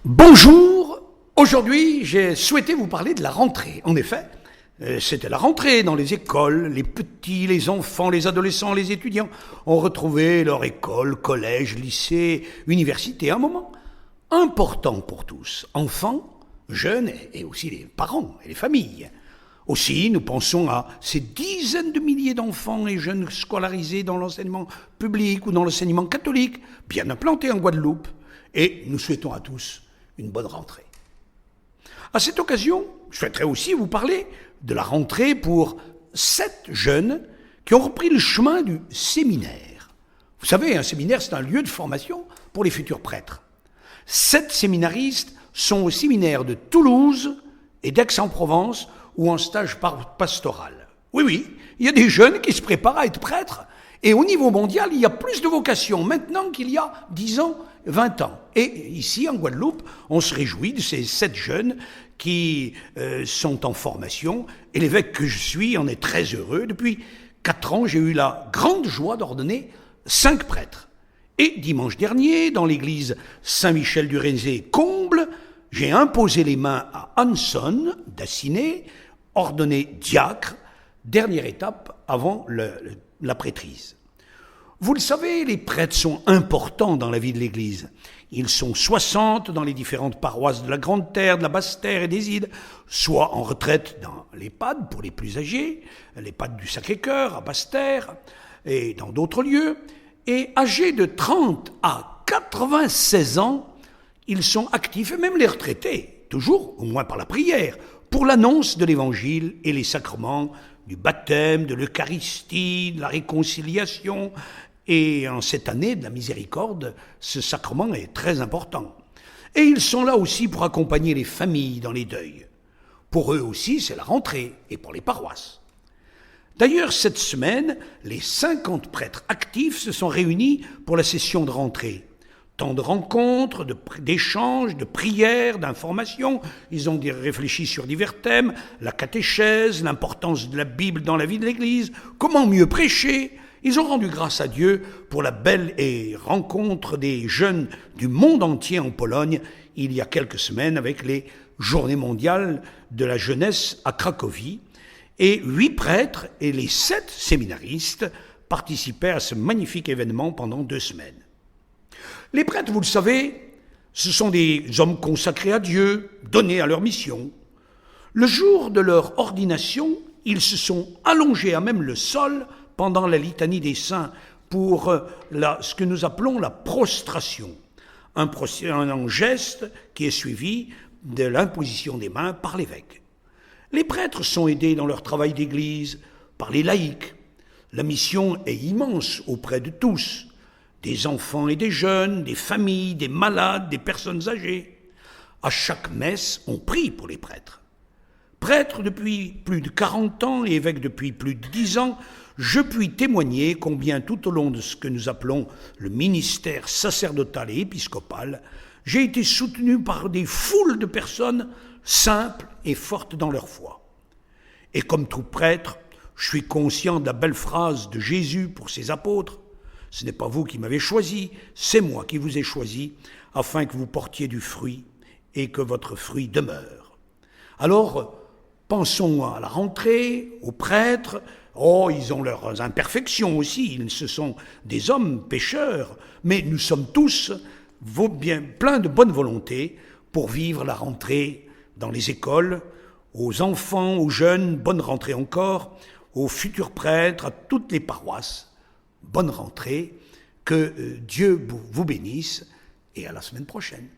Bonjour, aujourd'hui j'ai souhaité vous parler de la rentrée. En effet, c'était la rentrée dans les écoles, les petits, les enfants, les adolescents, les étudiants ont retrouvé leur école, collège, lycée, université. Un moment important pour tous, enfants, jeunes et aussi les parents et les familles. Aussi, nous pensons à ces dizaines de milliers d'enfants et jeunes scolarisés dans l'enseignement public ou dans l'enseignement catholique, bien implantés en Guadeloupe. Et nous souhaitons à tous une bonne rentrée. À cette occasion, je souhaiterais aussi vous parler de la rentrée pour 7 jeunes qui ont repris le chemin du séminaire. Vous savez, un séminaire, c'est un lieu de formation pour les futurs prêtres. 7 séminaristes sont au séminaire de Toulouse et d'Aix-en-Provence ou en stage pastoral. Oui, il y a des jeunes qui se préparent à être prêtres. Et au niveau mondial, il y a plus de vocations maintenant qu'il y a 10 ans, 20 ans. Et ici, en Guadeloupe, on se réjouit de ces 7 jeunes qui sont en formation. Et l'évêque que je suis en est très heureux. Depuis 4 ans, j'ai eu la grande joie d'ordonner 5 prêtres. Et dimanche dernier, dans l'église Saint-Michel-du-Rézé-Comble, j'ai imposé les mains à Hanson d'Assiné, ordonné diacre, dernière étape avant la prêtrise. Vous le savez, les prêtres sont importants dans la vie de l'Église. Ils sont 60 dans les différentes paroisses de la Grande Terre, de la Basse Terre et des îles, soit en retraite dans l'EHPAD pour les plus âgés, l'EHPAD du Sacré-Cœur à Basse Terre et dans d'autres lieux, et âgés de 30 à 96 ans, ils sont actifs, et même les retraités, toujours, au moins par la prière, pour l'annonce de l'Évangile et les sacrements du baptême, de l'Eucharistie, de la réconciliation. Et en cette année de la miséricorde, ce sacrement est très important. Et ils sont là aussi pour accompagner les familles dans les deuils. Pour eux aussi, c'est la rentrée, et pour les paroisses. D'ailleurs, cette semaine, les 50 prêtres actifs se sont réunis pour la session de rentrée. Tant de rencontres, d'échanges, de prières, d'informations. Ils ont réfléchi sur divers thèmes, la catéchèse, l'importance de la Bible dans la vie de l'Église, comment mieux prêcher. Ils ont rendu grâce à Dieu pour la belle rencontre des jeunes du monde entier en Pologne il y a quelques semaines avec les Journées mondiales de la jeunesse à Cracovie. Et 8 prêtres et les 7 séminaristes participaient à ce magnifique événement pendant 2 semaines. Les prêtres, vous le savez, ce sont des hommes consacrés à Dieu, donnés à leur mission. Le jour de leur ordination, ils se sont allongés à même le sol pendant la litanie des saints pour ce que nous appelons la prostration, un geste qui est suivi de l'imposition des mains par l'évêque. Les prêtres sont aidés dans leur travail d'église par les laïcs. La mission est immense auprès de tous, des enfants et des jeunes, des familles, des malades, des personnes âgées. À chaque messe, on prie pour les prêtres. Prêtre depuis plus de 40 ans et évêque depuis plus de 10 ans, je puis témoigner combien tout au long de ce que nous appelons le ministère sacerdotal et épiscopal, j'ai été soutenu par des foules de personnes simples et fortes dans leur foi. Et comme tout prêtre, je suis conscient de la belle phrase de Jésus pour ses apôtres: « Ce n'est pas vous qui m'avez choisi, c'est moi qui vous ai choisi, afin que vous portiez du fruit et que votre fruit demeure. » Alors, pensons à la rentrée, aux prêtres. Oh, ils ont leurs imperfections aussi, ce sont des hommes pécheurs, mais nous sommes tous pleins de bonne volonté pour vivre la rentrée dans les écoles, aux enfants, aux jeunes, bonne rentrée encore, aux futurs prêtres, à toutes les paroisses. Bonne rentrée, que Dieu vous bénisse et à la semaine prochaine.